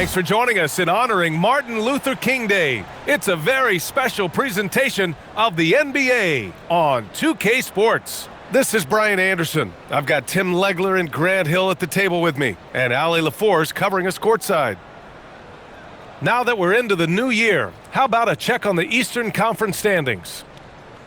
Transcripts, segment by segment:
Thanks for joining us in honoring Martin Luther King Day. It's a very special presentation of the NBA on 2K Sports. This is Brian Anderson. I've got Tim Legler and Grant Hill at the table with me, and Allie LaForce covering us courtside. Now that we're into the new year, how about a check on the Eastern Conference standings?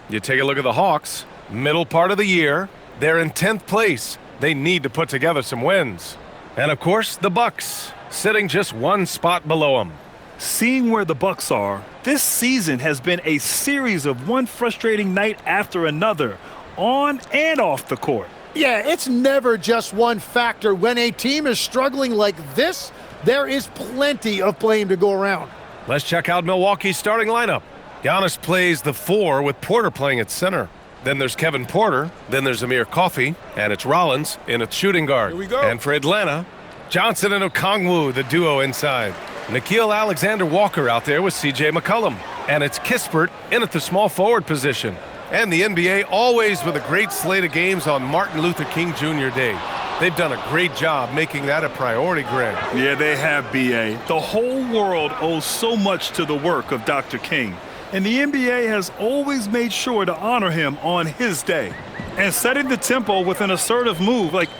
You take a look at the Hawks, middle part of the year. They're in 10th place. They need to put together some wins. And of course, the Bucks, sitting just one spot below them. Seeing where the Bucks are, this season has been a series of one frustrating night after another, on and off the court. Yeah, it's never just one factor. When a team is struggling like this, there is plenty of blame to go around. Let's check out Milwaukee's starting lineup. Giannis plays the 4 with Porter playing at center. Then there's Kevin Porter. Then there's Amir Coffey. And it's Rollins in at shooting guard. Here we go. And for Atlanta, Johnson and Okongwu, the duo inside. Nickeil Alexander-Walker out there with C.J. McCollum. And it's Kispert in at the small forward position. And the NBA always with a great slate of games on Martin Luther King Jr. Day. They've done a great job making that a priority, Greg. Yeah, they have, B.A. The whole world owes so much to the work of Dr. King. And the NBA has always made sure to honor him on his day. And setting the tempo with an assertive move, like,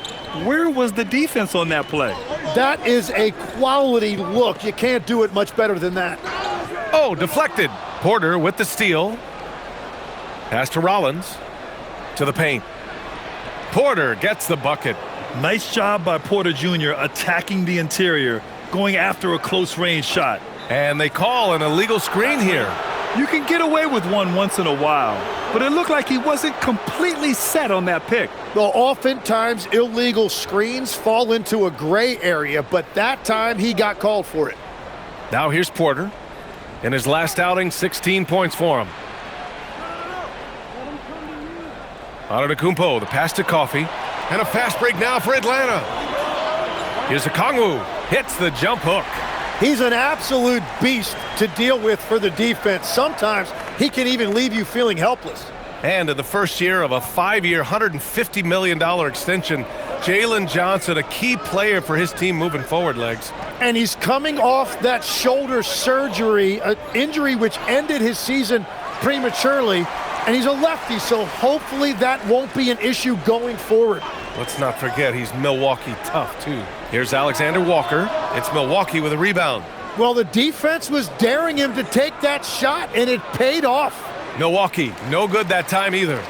where was the defense on that play? That is a quality look. You can't do it much better than that. Oh, deflected. Porter with the steal. Pass to Rollins. To the paint. Porter gets the bucket. Nice job by Porter Jr. attacking the interior, going after a close-range shot. And they call an illegal screen here. You can get away with one once in a while, but it looked like he wasn't completely set on that pick. Well, oftentimes illegal screens fall into a gray area, but that time he got called for it. Now here's Porter. In his last outing, 16 points for him. Antetokounmpo, the pass to Coffey. And a fast break now for Atlanta. Here's Okongwu. Hits the jump hook. He's an absolute beast to deal with for the defense. Sometimes he can even leave you feeling helpless. And in the first year of a 5-year, $150 million extension, Jalen Johnson, a key player for his team moving forward, Legs. And he's coming off that shoulder surgery, an injury which ended his season prematurely. And he's a lefty, so hopefully that won't be an issue going forward. Let's not forget he's Milwaukee tough, too. Here's Alexander Walker. It's Milwaukee with a rebound. Well, the defense was daring him to take that shot, and it paid off. Milwaukee, no good that time either.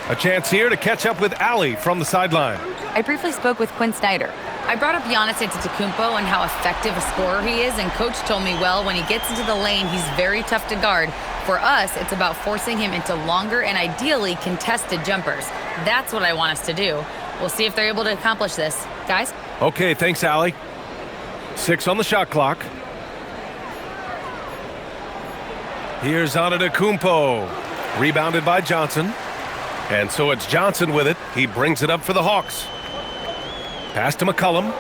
A chance here to catch up with Allie from the sideline. I briefly spoke with Quinn Snyder. I brought up Giannis Antetokounmpo and how effective a scorer he is, and Coach told me, well, when he gets into the lane, he's very tough to guard. For us, it's about forcing him into longer and ideally contested jumpers. That's what I want us to do. We'll see if they're able to accomplish this. Guys? Okay, thanks, Allie. 6 on the shot clock. Here's Antetokounmpo. Rebounded by Johnson. And so it's Johnson with it. He brings it up for the Hawks. Pass to McCollum.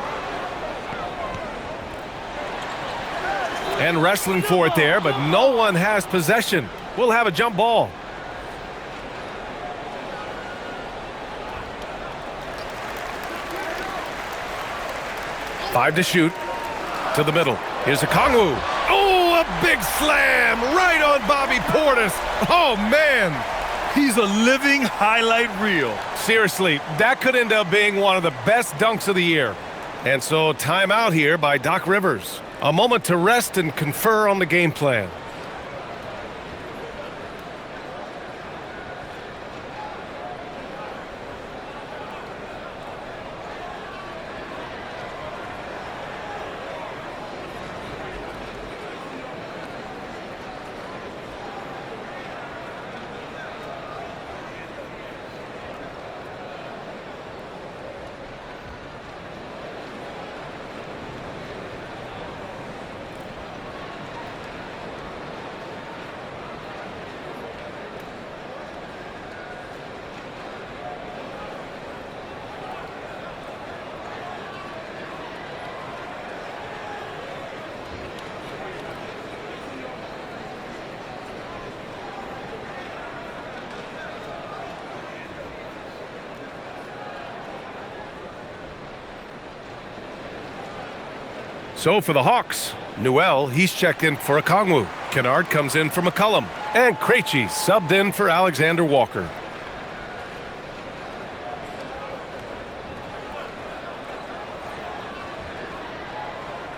And wrestling for it there, but no one has possession. We'll have a jump ball. Five to shoot. To the middle. Here's Okongwu. Oh, a big slam right on Bobby Portis. Oh, man. He's a living highlight reel. Seriously, that could end up being one of the best dunks of the year. And so timeout here by Doc Rivers. A moment to rest and confer on the game plan. So for the Hawks, Newell, he's checked in for Okongwu. Kennard comes in for McCollum. And Krejci subbed in for Alexander Walker.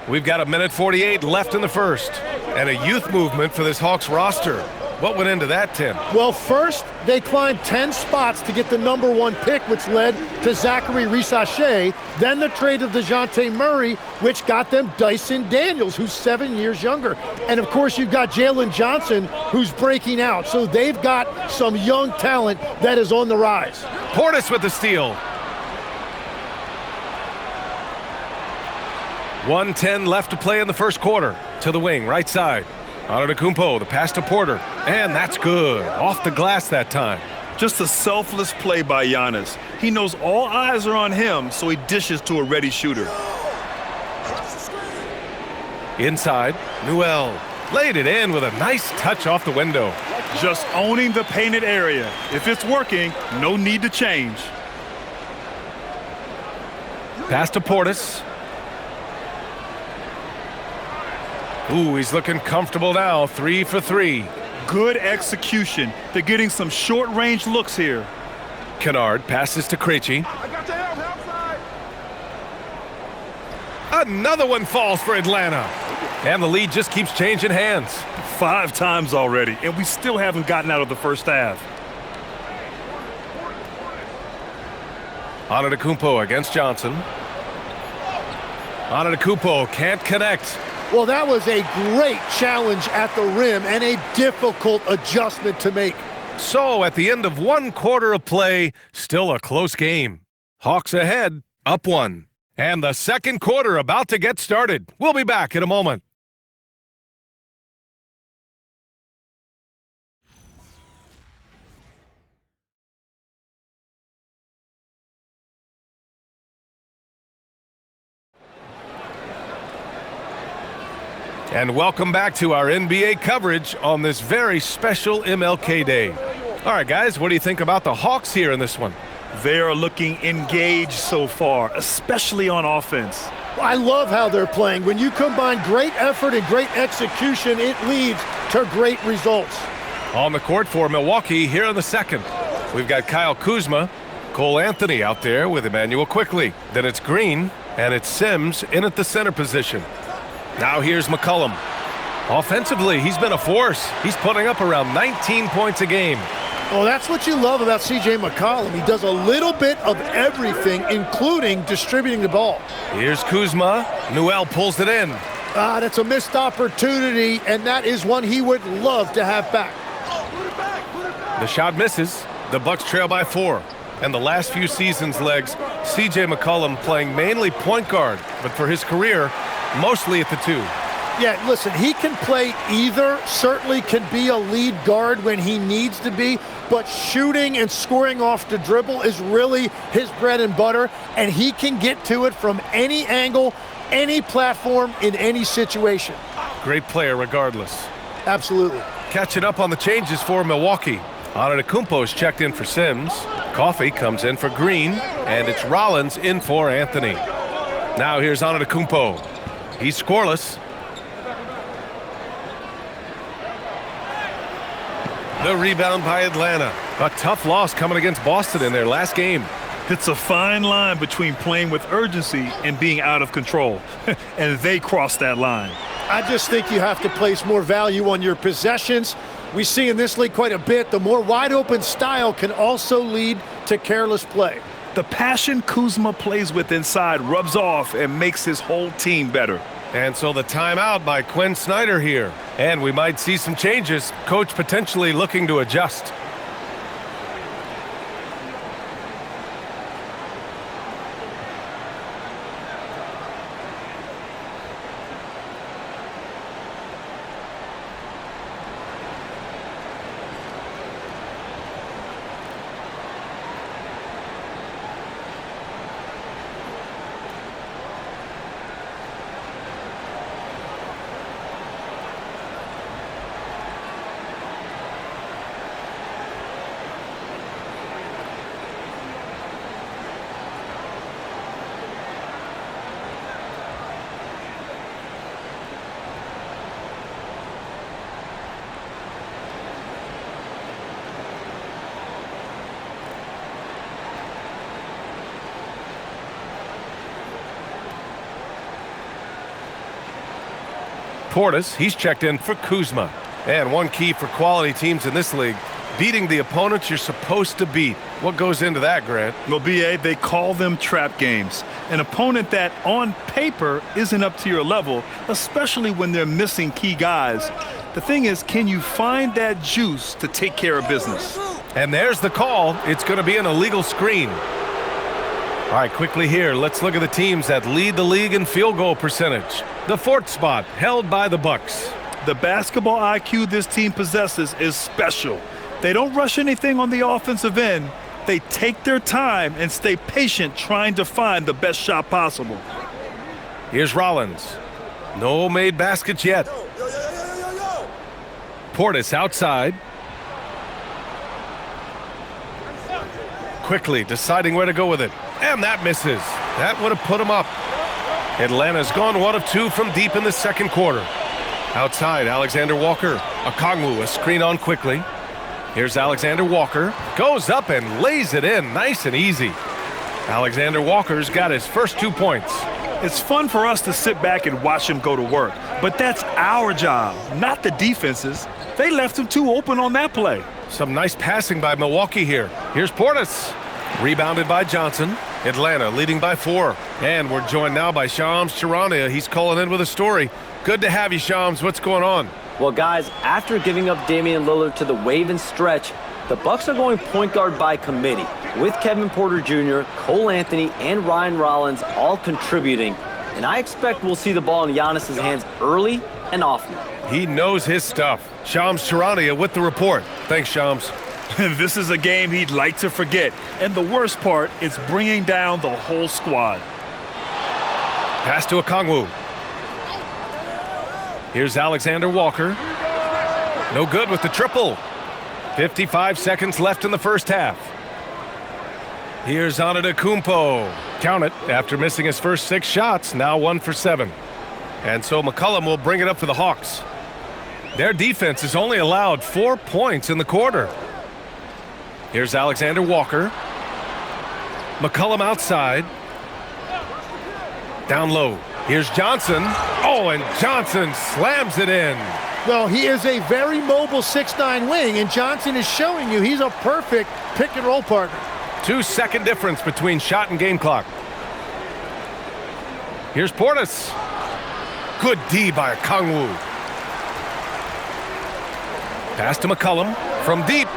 We've got 1:48 left in the first. And a youth movement for this Hawks roster. What went into that, Tim? Well, first, they climbed 10 spots to get the #1 pick, which led to Zachary Risache. Then the trade of DeJounte Murray, which got them Dyson Daniels, who's 7 years younger. And, of course, you've got Jalen Johnson, who's breaking out. So they've got some young talent that is on the rise. Portis with the steal. 1:10 left to play in the first quarter. To the wing, right side. Antetokounmpo, the pass to Porter. And that's good. Off the glass that time. Just a selfless play by Giannis. He knows all eyes are on him, so he dishes to a ready shooter. Inside, Newell laid it in with a nice touch off the window. Just owning the painted area. If it's working, no need to change. Pass to Portis. Ooh, he's looking comfortable now. 3 for 3. Good execution. They're getting some short-range looks here. Kennard passes to Krejci. Another one falls for Atlanta. And the lead just keeps changing hands. 5 times already, and we still haven't gotten out of the first half. Antetokounmpo against Johnson. Antetokounmpo can't connect. Well, that was a great challenge at the rim and a difficult adjustment to make. So at the end of 1 quarter of play, still a close game. Hawks ahead, up 1. And the second quarter about to get started. We'll be back in a moment. And welcome back to our NBA coverage on this very special MLK Day. All right, guys, what do you think about the Hawks here in this one? They are looking engaged so far, especially on offense. I love how they're playing. When you combine great effort and great execution, it leads to great results. On the court for Milwaukee here in the second. We've got Kyle Kuzma, Cole Anthony out there with Emmanuel Quickley. Then it's Green, and it's Sims in at the center position. Now here's McCollum. Offensively, he's been a force. He's putting up around 19 points a game. Well, that's what you love about C.J. McCollum. He does a little bit of everything, including distributing the ball. Here's Kuzma. Newell pulls it in. That's a missed opportunity, and that is one he would love to have back. The shot misses. The Bucks trail by 4. And the last few seasons' legs, C.J. McCollum playing mainly point guard, but for his career, mostly at the 2. Yeah, listen, he can play either, certainly can be a lead guard when he needs to be, but shooting and scoring off the dribble is really his bread and butter, and he can get to it from any angle, any platform, in any situation. Great player regardless. Absolutely. Catching up on the changes for Milwaukee. Antetokounmpo is checked in for Sims. Coffey comes in for Green, and it's Rollins in for Anthony. Now here's Antetokounmpo. He's scoreless. The rebound by Atlanta. A tough loss coming against Boston in their last game. It's a fine line between playing with urgency and being out of control. And they crossed that line. I just think you have to place more value on your possessions. We see in this league quite a bit. The more wide open style can also lead to careless play. The passion Kuzma plays with inside rubs off and makes his whole team better. And so the timeout by Quinn Snyder here. And we might see some changes. Coach potentially looking to adjust. Portis, he's checked in for Kuzma. And one key for quality teams in this league, beating the opponents you're supposed to beat. What goes into that, Grant? Well, B.A., they call them trap games. An opponent that, on paper, isn't up to your level, especially when they're missing key guys. The thing is, can you find that juice to take care of business? And there's the call. It's going to be an illegal screen. All right, quickly here, let's look at the teams that lead the league in field goal percentage. The fourth spot, held by the Bucks. The basketball IQ this team possesses is special. They don't rush anything on the offensive end. They take their time and stay patient trying to find the best shot possible. Here's Rollins. No made baskets yet. Portis outside. Quickly deciding where to go with it. And that misses. That would have put him up. Atlanta's gone 1 of 2 from deep in the second quarter. Outside, Alexander Walker. Okongwu, a screen on quickly. Here's Alexander Walker. Goes up and lays it in nice and easy. Alexander Walker's got his first 2 points. It's fun for us to sit back and watch him go to work. But that's our job, not the defense's. They left him too open on that play. Some nice passing by Milwaukee here. Here's Portis. Rebounded by Johnson. Atlanta leading by 4. And we're joined now by Shams Charania. He's calling in with a story. Good to have you, Shams. What's going on? Well, guys, after giving up Damian Lillard to the wave and stretch, the Bucks are going point guard by committee, with Kevin Porter Jr., Cole Anthony, and Ryan Rollins all contributing. And I expect we'll see the ball in Giannis's hands early and often. He knows his stuff. Shams Charania with the report. Thanks, Shams. This is a game he'd like to forget. And the worst part is bringing down the whole squad. Pass to Okongwu. Here's Alexander Walker. No good with the triple. 55 seconds left in the first half. Here's Antetokounmpo. Count it, after missing his first 6 shots, now 1 for 7. And so McCollum will bring it up for the Hawks. Their defense has only allowed 4 points in the quarter. Here's Alexander Walker. McCollum outside. Down low. Here's Johnson. Oh, and Johnson slams it in. Well, he is a very mobile 6'9" wing, and Johnson is showing you he's a perfect pick-and-roll partner. 2-second difference between shot and game clock. Here's Portis. Good D by Okongwu. Pass to McCollum from deep.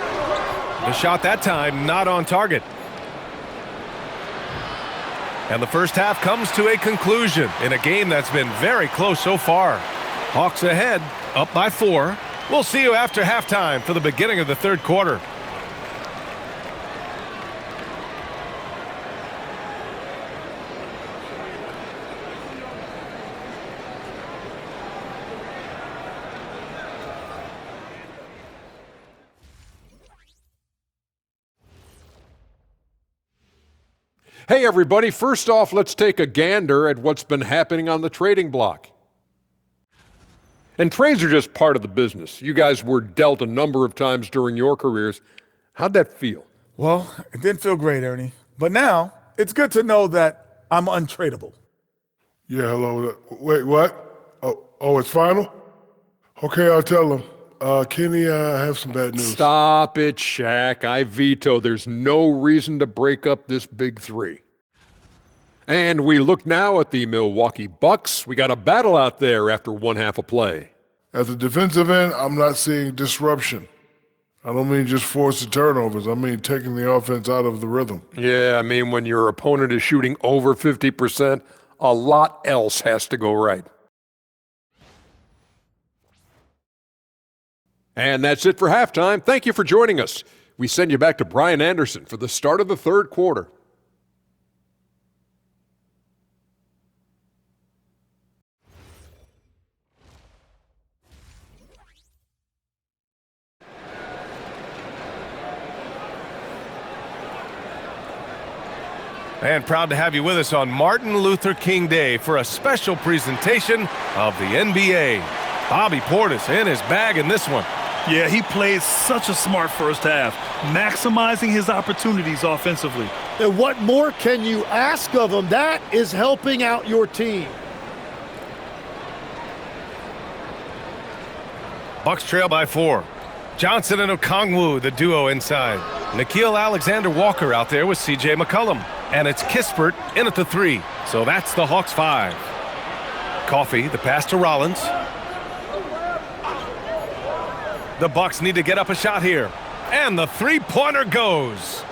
The shot that time not on target. And the first half comes to a conclusion in a game that's been very close so far. Hawks ahead, up by 4. We'll see you after halftime for the beginning of the third quarter. Hey, everybody. First off, let's take a gander at what's been happening on the trading block. And trades are just part of the business. You guys were dealt a number of times during your careers. How'd that feel? Well, it didn't feel great, Ernie. But now, it's good to know that I'm untradeable. Yeah, hello. Wait, what? Oh, it's final? Okay, I'll tell him. Kenny, I have some bad news. Stop it, Shaq. I veto. There's no reason to break up this big three. And we look now at the Milwaukee Bucks. We got a battle out there after one half of play. At the defensive end, I'm not seeing disruption. I don't mean just forcing turnovers. I mean taking the offense out of the rhythm. Yeah, I mean when your opponent is shooting over 50%, a lot else has to go right. And that's it for halftime. Thank you for joining us. We send you back to Brian Anderson for the start of the third quarter. And proud to have you with us on Martin Luther King Day for a special presentation of the NBA. Bobby Portis in his bag in this one. Yeah, he played such a smart first half, maximizing his opportunities offensively. And what more can you ask of him? That is helping out your team. Bucks trail by 4. Johnson and Okongwu, the duo inside. Nickeil Alexander-Walker out there with C.J. McCollum. And it's Kispert in at the 3. So that's the Hawks 5. Coffey, the pass to Rollins. The Bucks need to get up a shot here. And the three-pointer goes.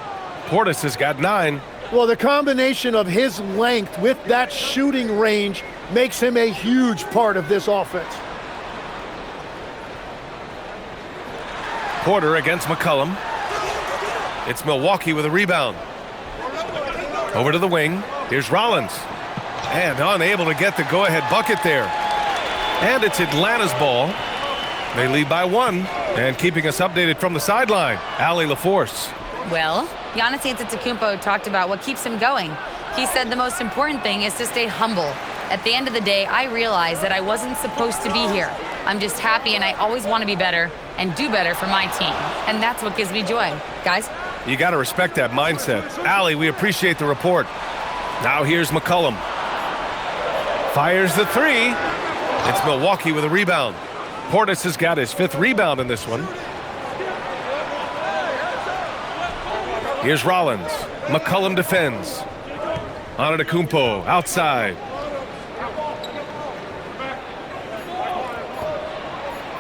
Portis has got 9. Well, the combination of his length with that shooting range makes him a huge part of this offense. Porter against McCollum. It's Milwaukee with a rebound. Over to the wing. Here's Rollins. And unable to get the go-ahead bucket there. And it's Atlanta's ball. They lead by 1. And keeping us updated from the sideline, Allie LaForce. Well, Giannis Antetokounmpo talked about what keeps him going. He said the most important thing is to stay humble. At the end of the day, I realized that I wasn't supposed to be here. I'm just happy, and I always want to be better and do better for my team. And that's what gives me joy. Guys? You got to respect that mindset. Allie, we appreciate the report. Now here's McCollum. Fires the 3. It's Milwaukee with a rebound. Portis has got his 5th rebound in this one. Here's Rollins. McCollum defends. Antetokounmpo outside.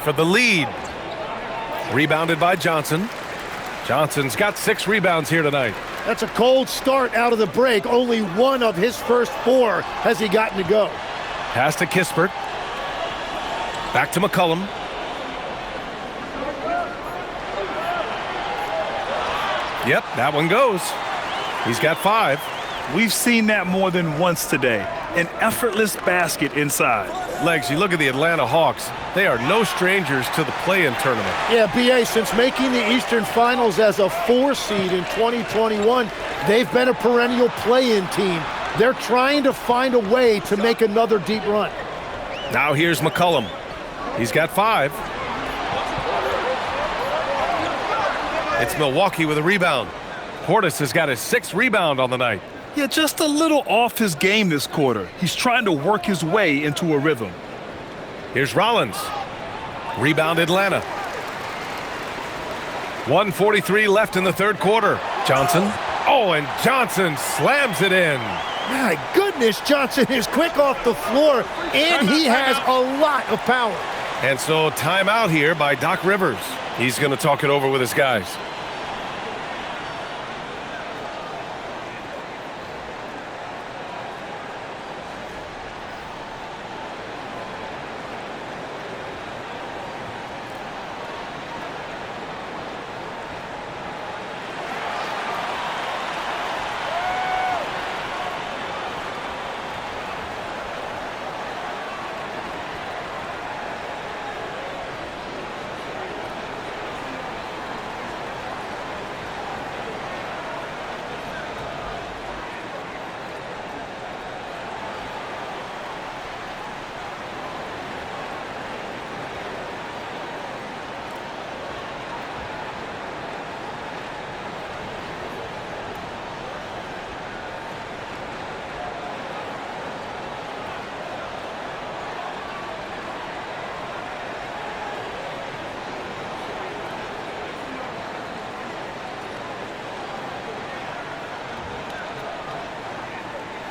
For the lead. Rebounded by Johnson. Johnson's got 6 rebounds here tonight. That's a cold start out of the break. Only 1 of his first 4 has he gotten to go. Pass to Kispert. Back to McCollum. Yep, that one goes. He's got 5. We've seen that more than once today. An effortless basket inside. Legs, you look at the Atlanta Hawks. They are no strangers to the play-in tournament. Yeah, B.A., since making the Eastern Finals as a 4 seed in 2021, they've been a perennial play-in team. They're trying to find a way to make another deep run. Now here's McCollum. He's got 5. It's Milwaukee with a rebound. Portis has got his 6th rebound on the night. Yeah, just a little off his game this quarter. He's trying to work his way into a rhythm. Here's Rollins. Rebound Atlanta. 1:43 left in the 3rd quarter. Johnson. Oh, and Johnson slams it in. My goodness, Johnson is quick off the floor, and he has a lot of power. And so timeout here by Doc Rivers. He's going to talk it over with his guys.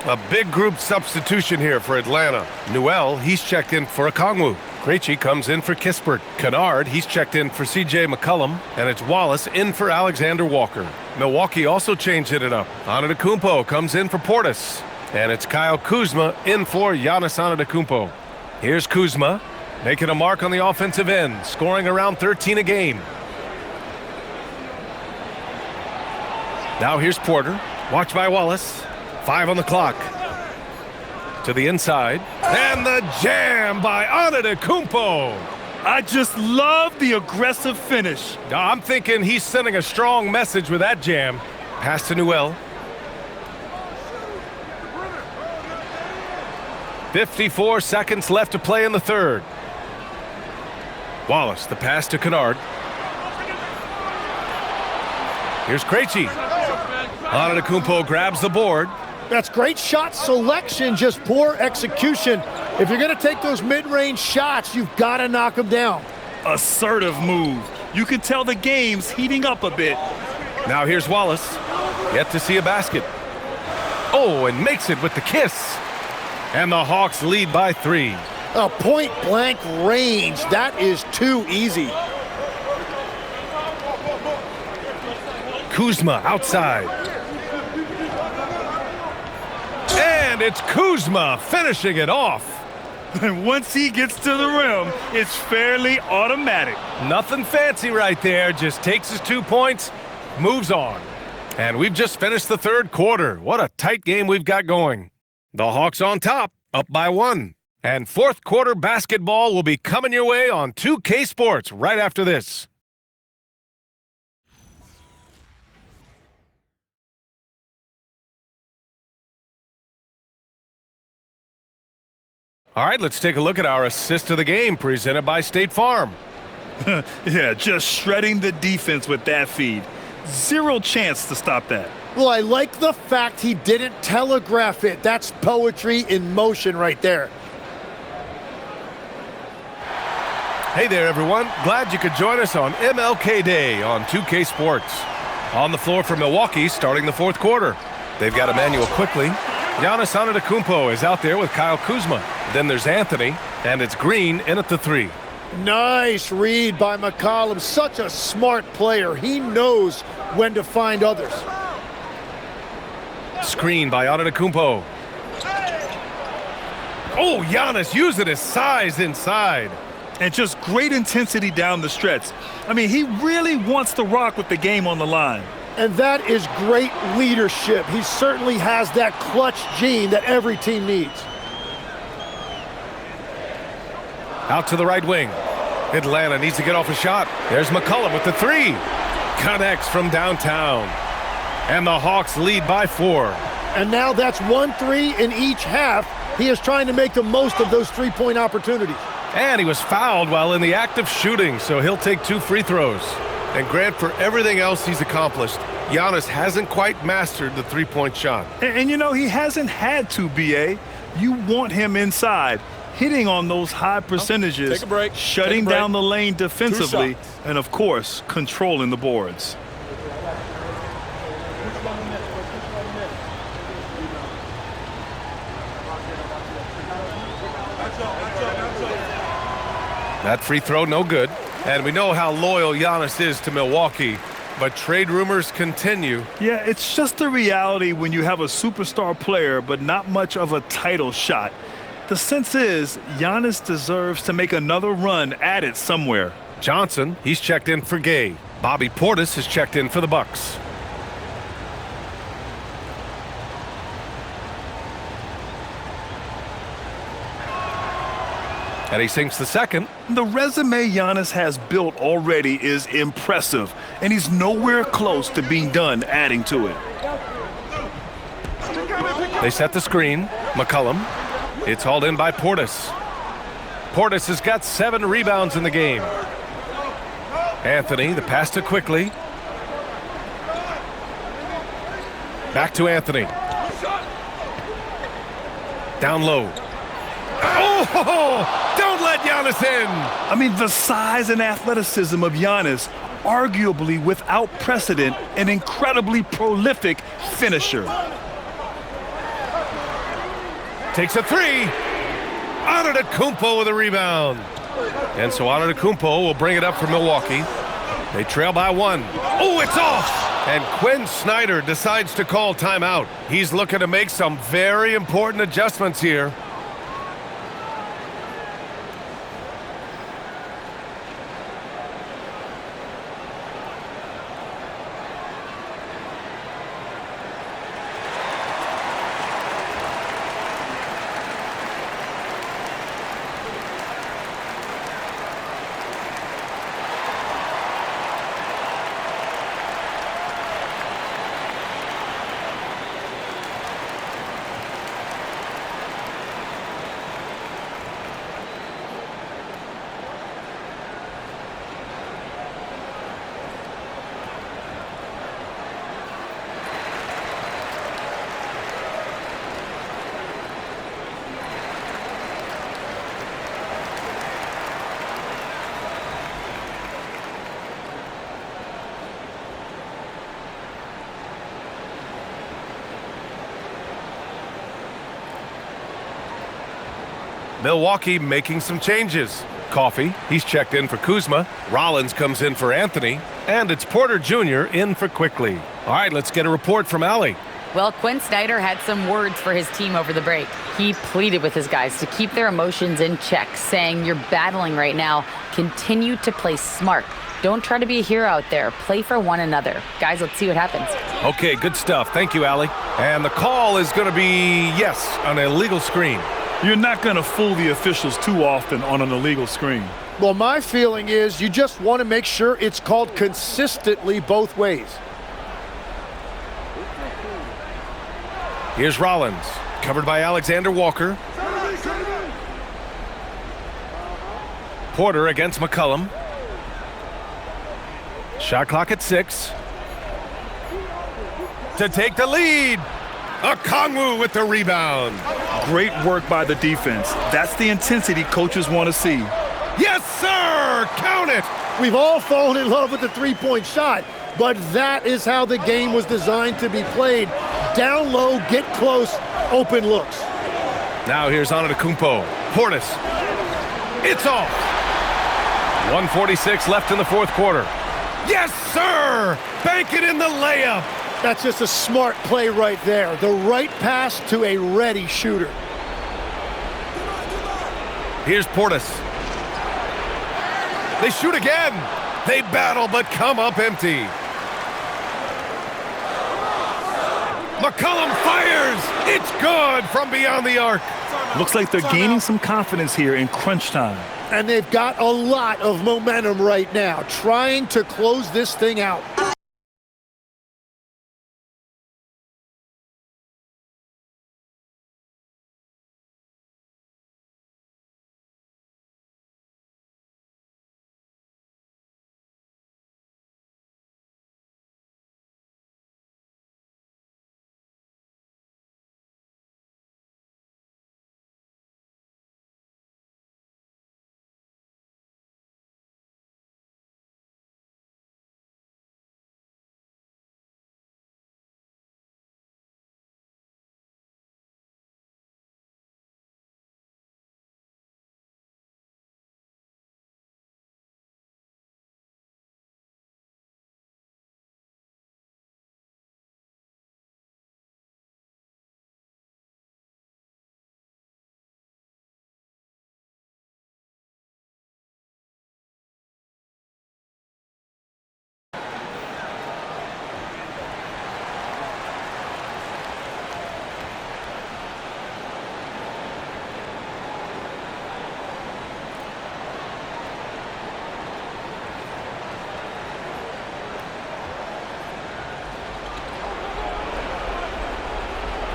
A big group substitution here for Atlanta. Newell, he's checked in for Okongwu. Krejci comes in for Kispert. Kennard, he's checked in for C.J. McCollum. And it's Wallace in for Alexander Walker. Milwaukee also changed it up. Antetokounmpo comes in for Portis. And it's Kyle Kuzma in for Giannis Antetokounmpo. Here's Kuzma, making a mark on the offensive end, scoring around 13 a game. Now here's Porter, watched by Wallace. 5 on the clock. To the inside. And the jam by Antetokounmpo. I just love the aggressive finish. I'm thinking he's sending a strong message with that jam. Pass to Newell. 54 seconds left to play in the 3rd. Wallace, the pass to Kennard. Here's Krejci. Antetokounmpo grabs the board. That's great shot selection, just poor execution. If you're going to take those mid-range shots, you've got to knock them down. Assertive move. You can tell the game's heating up a bit. Now here's Wallace. Yet to see a basket. Oh, and makes it with the kiss. And the Hawks lead by 3. A point-blank range. That is too easy. Kuzma outside. And it's Kuzma finishing it off. And once he gets to the rim, it's fairly automatic. Nothing fancy right there. Just takes his 2 points, moves on. And we've just finished the third quarter. What a tight game we've got going. The Hawks on top, up by 1. And fourth quarter basketball will be coming your way on 2K Sports right after this. All right, let's take a look at our assist of the game presented by State Farm. Yeah, just shredding the defense with that feed. Zero chance to stop that. Well, I like the fact he didn't telegraph it. That's poetry in motion right there. Hey there, everyone. Glad you could join us on MLK Day on 2K Sports. On the floor for Milwaukee starting the fourth quarter. They've got Emmanuel quickly. Giannis Antetokounmpo is out there with Kyle Kuzma. Then there's Anthony, and it's Green in at the 3. Nice read by McCollum. Such a smart player. He knows when to find others. Screen by Antetokounmpo. Oh, Giannis using his size inside. And just great intensity down the stretch. I mean, he really wants to rock with the game on the line. And that is great leadership. He certainly has that clutch gene that every team needs. Out to the right wing. Atlanta needs to get off a shot. There's McCollum with the 3. Connects from downtown. And the Hawks lead by 4. And now that's 1-3 in each half. He is trying to make the most of those three-point opportunities. And he was fouled while in the act of shooting, so he'll take 2 free throws. And Grant, for everything else he's accomplished, Giannis hasn't quite mastered the three-point shot. And you know, he hasn't had to, B.A. You want him inside, hitting on those high percentages, Take a break. shutting down the lane defensively, and, of course, controlling the boards. That free throw, no good. And we know how loyal Giannis is to Milwaukee, but trade rumors continue. Yeah, it's just the reality when you have a superstar player but not much of a title shot. The sense is Giannis deserves to make another run at it somewhere. Johnson, he's checked in for Gay. Bobby Portis has checked in for the Bucks. And he sinks the second. The resume Giannis has built already is impressive, and he's nowhere close to being done adding to it. They set the screen. McCollum. It's hauled in by Portis. Portis has got 7 rebounds in the game. Anthony, the pass to Quickly. Back to Anthony. Down low. Oh, don't let Giannis in. I mean, the size and athleticism of Giannis, arguably without precedent, an incredibly prolific finisher. Takes a 3. Antetokounmpo with a rebound. And so Antetokounmpo will bring it up for Milwaukee. They trail by 1. Oh, it's off. And Quinn Snyder decides to call timeout. He's looking to make some very important adjustments here. Milwaukee making some changes. Coffey, he's checked in for Kuzma. Rollins comes in for Anthony. And it's Porter Jr. in for Quickly. All right, let's get a report from Allie. Well, Quinn Snyder had some words for his team over the break. He pleaded with his guys to keep their emotions in check, saying, "You're battling right now. Continue to play smart. Don't try to be a hero out there. Play for one another." Guys, let's see what happens. Okay, good stuff. Thank you, Allie. And the call is going to be, yes, an illegal screen. You're not going to fool the officials too often on an illegal screen. Well, my feeling is you just want to make sure it's called consistently both ways. Here's Rollins, covered by Alexander Walker. Porter against McCollum. Shot clock at 6. To take the lead. Okongwu with the rebound. Great work by the defense. That's the intensity coaches want to see. Yes, sir! Count it! We've all fallen in love with the three-point shot, but that is how the game was designed to be played. Down low, get close, open looks. Now here's Antetokounmpo. Portis. It's off. 1:46 left in the fourth quarter. Yes, sir! Bank it in the layup. That's just a smart play right there. The right pass to a ready shooter. Here's Portis. They shoot again. They battle but come up empty. McCollum fires. It's good from beyond the arc. Looks like they're gaining some confidence here in crunch time. And they've got a lot of momentum right now, trying to close this thing out.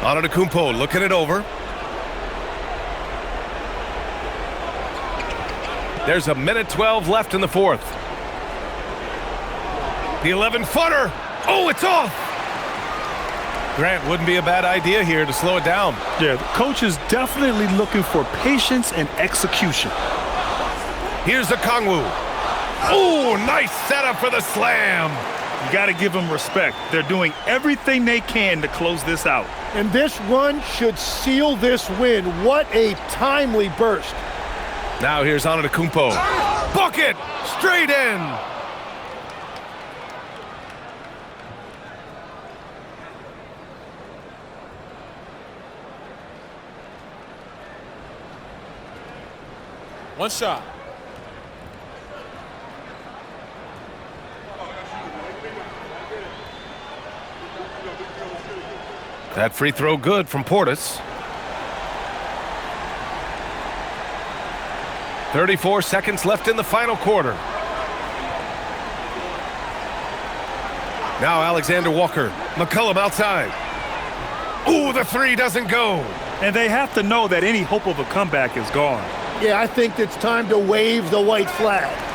Antetokounmpo looking it over. There's a minute 12 left in the fourth. The 11-footer. Oh, it's off. Grant, wouldn't be a bad idea here to slow it down. Yeah, the coach is definitely looking for patience and execution. Here's Okongwu. Oh, nice setup for the slam. You got to give them respect. They're doing everything they can to close this out. And this run should seal this win. What a timely burst. Now here's Antetokounmpo. Bucket! Straight in! One shot. That free throw good from Portis. 34 seconds left in the final quarter. Now Alexander Walker. McCollum outside. Ooh, the three doesn't go. And they have to know that any hope of a comeback is gone. Yeah, I think it's time to wave the white flag.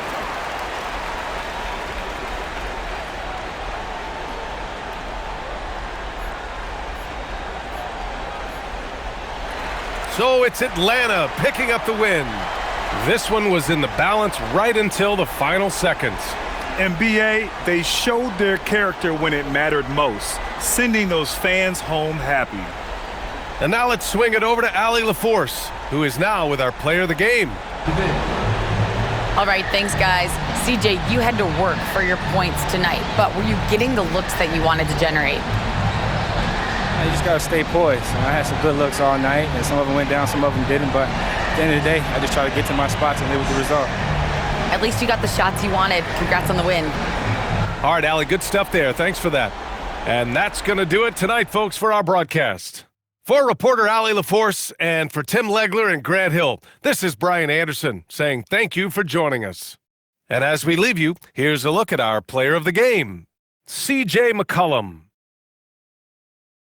So it's Atlanta picking up the win. This one was in the balance right until the final seconds. NBA, they showed their character when it mattered most, sending those fans home happy. And now let's swing it over to Allie LaForce, who is now with our player of the game. All right, thanks, guys. CJ, you had to work for your points tonight, but were you getting the looks that you wanted to generate? You just got to stay poised. I had some good looks all night, and some of them went down, some of them didn't, but at the end of the day, I just try to get to my spots and live with the result. At least you got the shots you wanted. Congrats on the win. All right, Allie, good stuff there. Thanks for that. And that's going to do it tonight, folks, for our broadcast. For reporter Allie LaForce and for Tim Legler and Grant Hill, this is Brian Anderson saying thank you for joining us. And as we leave you, here's a look at our player of the game, C.J. McCollum.